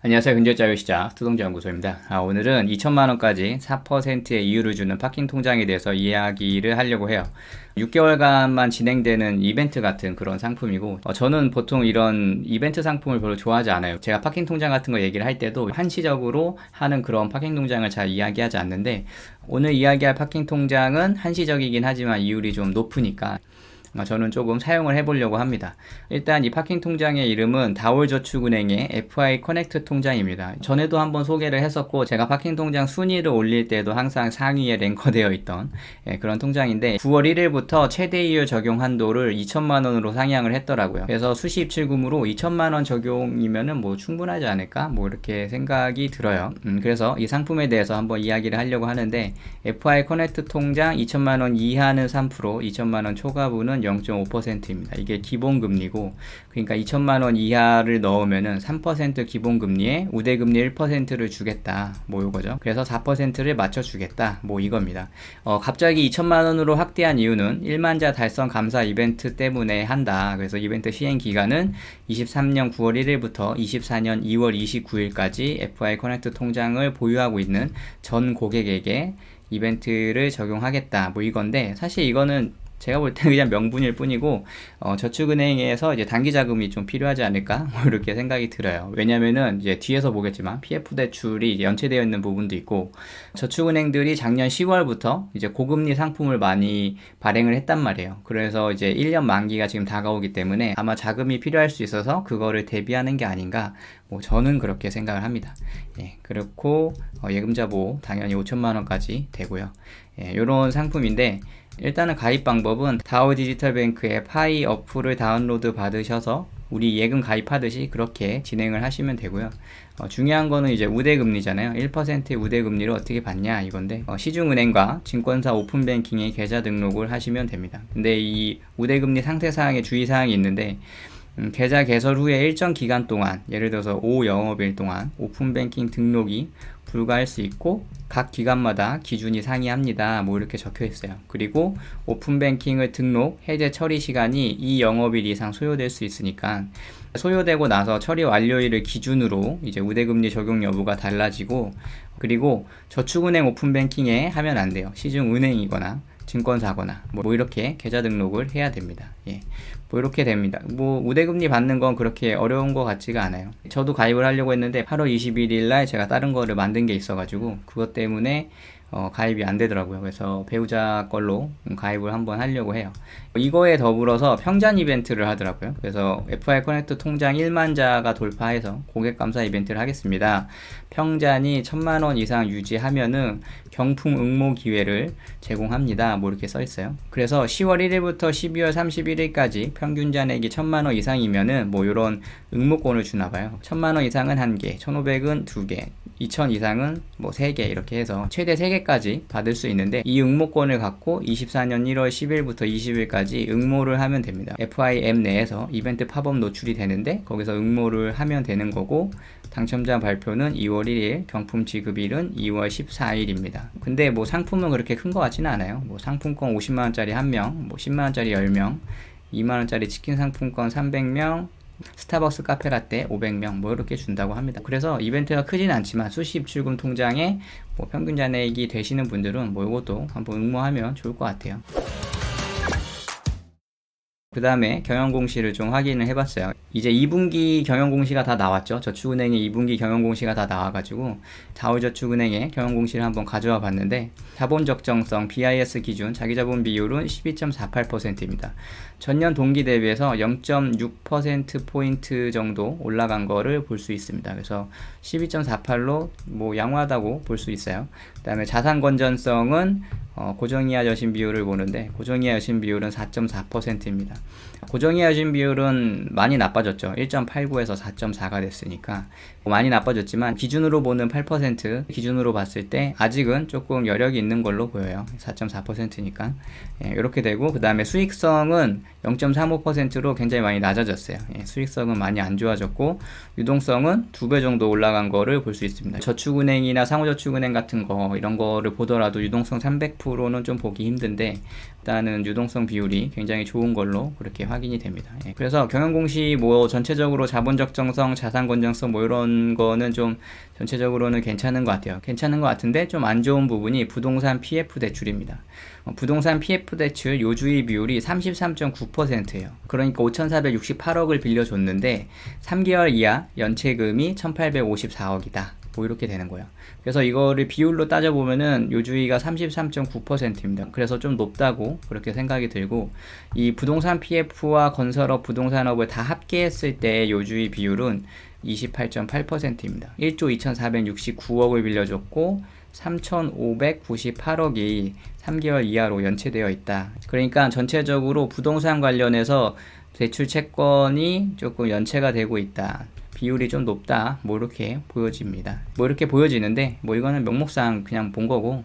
안녕하세요. 근절자유시장 투동자연구소입니다. 오늘은 2천만원까지 4%의 이율을 주는 파킹 통장에 대해서 이야기를 하려고 해요. 6개월간만 진행되는 이벤트 같은 그런 상품이고, 저는 보통 이런 이벤트 상품을 별로 좋아하지 않아요. 제가 파킹 통장 같은 거 얘기를 할 때도 한시적으로 하는 그런 파킹 통장을 잘 이야기하지 않는데, 오늘 이야기할 파킹 통장은 한시적이긴 하지만 이율이 좀 높으니까 저는 조금 사용을 해보려고 합니다. 일단 이 파킹 통장의 이름은 다올저축은행의 FI 커넥트 통장입니다. 전에도 한번 소개를 했었고, 제가 파킹 통장 순위를 올릴 때도 항상 상위에 랭커되어 있던 그런 통장인데, 9월 1일부터 최대 이율 적용 한도를 2천만원으로 상향을 했더라고요. 그래서 수시 입출금으로 2천만원 적용이면은 뭐 충분하지 않을까? 뭐 이렇게 생각이 들어요. 그래서 이 상품에 대해서 한번 이야기를 하려고 하는데, FI 커넥트 통장 2천만원 이하는 3%, 2천만원 초과분은 0.5%입니다. 이게 기본금리고, 그러니까 2천만원 이하를 넣으면은 3% 기본금리에 우대금리 1%를 주겠다. 뭐 이거죠. 그래서 4%를 맞춰주겠다. 뭐 이겁니다. 갑자기 2천만원으로 확대한 이유는 1만자 달성 감사 이벤트 때문에 한다. 그래서 이벤트 시행 기간은 23년 9월 1일부터 24년 2월 29일까지 FI 커넥트 통장을 보유하고 있는 전 고객에게 이벤트를 적용하겠다. 뭐 이건데, 사실 이거는 제가 볼 때는 그냥 명분일 뿐이고, 저축은행에서 이제 단기 자금이 좀 필요하지 않을까? 뭐 이렇게 생각이 들어요. 왜냐면은 이제 뒤에서 보겠지만 PF 대출이 이제 연체되어 있는 부분도 있고, 저축은행들이 작년 10월부터 이제 고금리 상품을 많이 발행을 했단 말이에요. 그래서 이제 1년 만기가 지금 다가오기 때문에 아마 자금이 필요할 수 있어서 그거를 대비하는 게 아닌가? 뭐 저는 그렇게 생각을 합니다. 예, 그렇고 예금자 보호 당연히 5천만원까지 되고요. 예, 요런 상품인데, 일단은 가입 방법은 다오 디지털뱅크의 파이 어플을 다운로드 받으셔서 우리 예금 가입하듯이 그렇게 진행을 하시면 되고요. 중요한 거는 이제 우대금리잖아요. 1%의 우대금리를 어떻게 받냐 이건데, 시중은행과 증권사 오픈뱅킹에 계좌 등록을 하시면 됩니다. 근데 이 우대금리 상태사항에 주의사항이 있는데, 계좌 개설 후에 일정 기간 동안, 예를 들어서 5영업일 동안 오픈뱅킹 등록이 불가할 수 있고, 각 기간마다 기준이 상이합니다. 뭐 이렇게 적혀 있어요. 그리고 오픈뱅킹을 등록, 해제 처리 시간이 2영업일 이상 소요될 수 있으니까, 소요되고 나서 처리 완료일을 기준으로 이제 우대금리 적용 여부가 달라지고, 그리고 저축은행 오픈뱅킹에 하면 안 돼요. 시중은행이거나 증권사거나 뭐 이렇게 계좌 등록을 해야 됩니다. 예. 뭐 이렇게 됩니다. 뭐 우대금리 받는 건 그렇게 어려운 것 같지가 않아요. 저도 가입을 하려고 했는데 8월 21일 날 제가 다른 거를 만든 게 있어가지고 그것 때문에 가입이 안 되더라고요. 그래서 배우자 걸로 가입을 한번 하려고 해요. 이거에 더불어서 평잔 이벤트를 하더라고요. 그래서 FI 커넥트 통장 1만자가 돌파해서 고객 감사 이벤트를 하겠습니다. 평잔이 1,000만원 이상 유지하면은 경품 응모 기회를 제공합니다. 뭐 이렇게 써 있어요. 그래서 10월 1일부터 12월 31일까지 평균 잔액이 1,000만원 이상이면은 뭐 이런 응모권을 주나 봐요. 1,000만원 이상은 1개, 1,500은 2개, 2,000 이상은 뭐 3개 이렇게 해서 최대 3개까지 받을 수 있는데, 이 응모권을 갖고 24년 1월 10일부터 20일까지 응모를 하면 됩니다. FI 앱 내에서 이벤트 팝업 노출이 되는데 거기서 응모를 하면 되는 거고, 당첨자 발표는 2월 1일, 경품 지급일은 2월 14일입니다. 근데 뭐 상품은 그렇게 큰 것 같지는 않아요. 뭐 상품권 50만원짜리 1명, 뭐 10만원짜리 10명, 2만원짜리 치킨 상품권 300명, 스타벅스 카페라떼 500명 뭐 이렇게 준다고 합니다. 그래서 이벤트가 크진 않지만 수시 입출금 통장에 뭐 평균 잔액이 되시는 분들은 뭐 이것도 한번 응모하면 좋을 것 같아요. 그 다음에 경영공시를 좀 확인을 해봤어요. 이제 2분기 경영공시가 다 나왔죠. 저축은행의 2분기 경영공시가 다 나와가지고 다올저축은행의 경영공시를 한번 가져와 봤는데, 자본적정성 BIS 기준 자기자본 비율은 12.48%입니다. 전년 동기 대비해서 0.6%포인트 정도 올라간 거를 볼 수 있습니다. 그래서 12.48로 뭐 양호하다고 볼 수 있어요. 그 다음에 자산 건전성은 고정이하 여신 비율을 보는데, 고정이하 여신 비율은 4.4%입니다. 고정이하 여신 비율은 많이 나빠졌죠. 1.89에서 4.4가 됐으니까 많이 나빠졌지만, 기준으로 보는 8% 기준으로 봤을 때 아직은 조금 여력이 있는 걸로 보여요. 4.4%니까 이렇게 되고, 그 다음에 수익성은 0.35%로 굉장히 많이 낮아졌어요. 예, 수익성은 많이 안 좋아졌고 유동성은 2배 정도 올라간 거를 볼 수 있습니다. 저축은행이나 상호저축은행 같은 거 이런 거를 보더라도 유동성 300%는 좀 보기 힘든데 일단은 유동성 비율이 굉장히 좋은 걸로 그렇게 확인이 됩니다. 예, 그래서 경영공시 뭐 전체적으로 자본 적정성, 자산 건전성 뭐 이런 거는 좀 전체적으로는 괜찮은 것 같아요. 괜찮은 것 같은데 좀 안 좋은 부분이 부동산 PF 대출입니다. 부동산 PF 대출 요주의 비율이 33.9%예요. 그러니까 5,468억을 빌려줬는데 3개월 이하 연체금이 1,854억이다. 뭐 이렇게 되는 거예요. 그래서 이거를 비율로 따져보면은 요주의가 33.9%입니다. 그래서 좀 높다고 그렇게 생각이 들고, 이 부동산 PF와 건설업, 부동산업을 다 합계했을 때 요주의 비율은 28.8%입니다. 1조 2,469억을 빌려줬고 3,598억이 3개월 이하로 연체되어 있다. 그러니까 전체적으로 부동산 관련해서 대출 채권이 조금 연체가 되고 있다. 비율이 좀 높다. 뭐 이렇게 보여집니다. 뭐 이렇게 보여지는데 뭐 이거는 명목상 그냥 본 거고,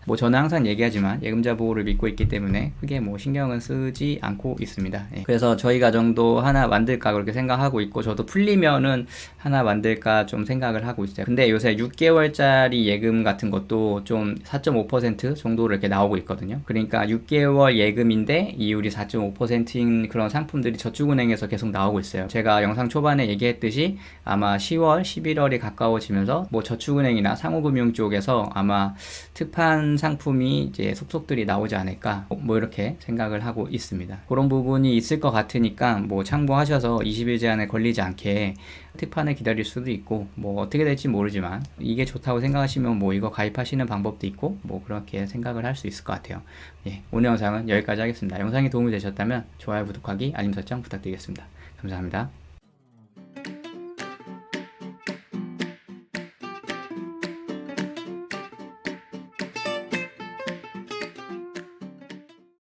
뭐 저는 항상 얘기하지만 예금자 보호를 믿고 있기 때문에 크게 뭐 신경은 쓰지 않고 있습니다. 예. 그래서 저희 가정도 하나 만들까 그렇게 생각하고 있고, 저도 풀리면은 하나 만들까 좀 생각을 하고 있어요. 근데 요새 6개월짜리 예금 같은 것도 좀 4.5% 정도로 이렇게 나오고 있거든요. 그러니까 6개월 예금인데 이율이 4.5%인 그런 상품들이 저축은행에서 계속 나오고 있어요. 제가 영상 초반에 얘기했듯이 아마 10월, 11월이 가까워지면서 뭐 저축은행이나 상호금융 쪽에서 아마 특판 상품이 이제 속속들이 나오지 않을까 뭐 이렇게 생각을 하고 있습니다. 그런 부분이 있을 것 같으니까 뭐 참고하셔서 20일 제한에 걸리지 않게 특판을 기다릴 수도 있고, 뭐 어떻게 될지 모르지만 이게 좋다고 생각하시면 뭐 이거 가입하시는 방법도 있고 뭐 그렇게 생각을 할 수 있을 것 같아요. 예, 오늘 영상은 여기까지 하겠습니다. 영상이 도움이 되셨다면 좋아요, 구독하기, 알림 설정 부탁드리겠습니다. 감사합니다.